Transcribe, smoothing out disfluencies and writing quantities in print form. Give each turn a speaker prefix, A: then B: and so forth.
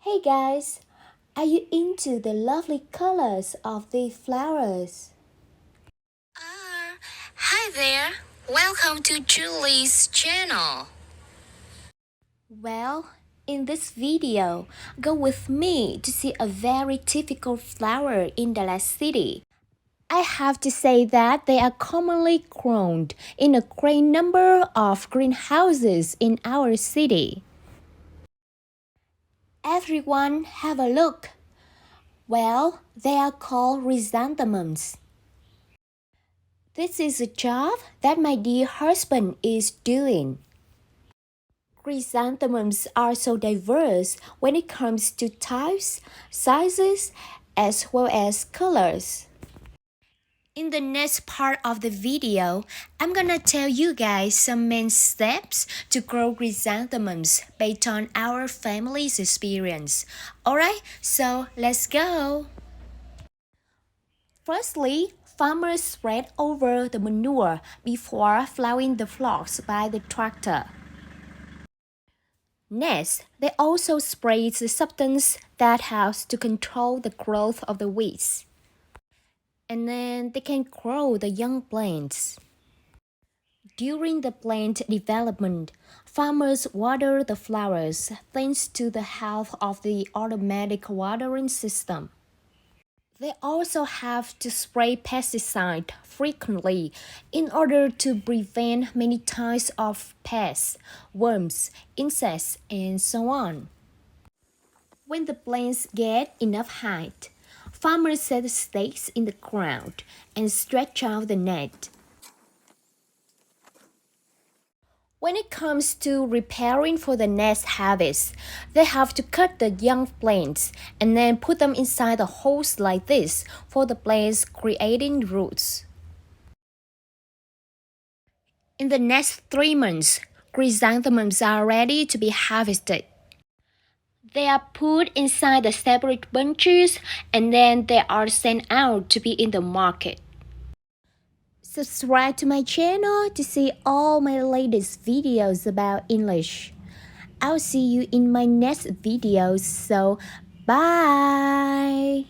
A: Hey guys, are you into the lovely colors of the flowers?
B: Hi there, welcome to Julie's channel.
A: Well, in this video, go with me to see a very typical flower in Dalat city. I have to say that they are commonly grown in a great number of greenhouses in our city. Everyone have a look. Well, they are called chrysanthemums. This is a job that my dear husband is doing. Chrysanthemums are so diverse when it comes to types, sizes, as well as colors. In the next part of the video, I'm gonna tell you guys some main steps to grow chrysanthemums based on our family's experience. Alright, so let's go! Firstly, farmers spread over the manure before plowing the flocks by the tractor. Next, they also spray the substance that helps to control the growth of the weeds. And then they can grow the young plants. During the plant development, farmers water the flowers thanks to the help of the automatic watering system. They also have to spray pesticide frequently in order to prevent many types of pests, worms, insects, and so on. When the plants get enough height, farmers set the stakes in the ground and stretch out the net. When it comes to preparing for the next harvest, they have to cut the young plants and then put them inside the holes like this for the plants creating roots. In the next 3 months, chrysanthemums are ready to be harvested. They are put inside the separate bunches and then they are sent out to be in the market. Subscribe to my channel to see all my latest videos about English. I'll see you in my next videos, so bye!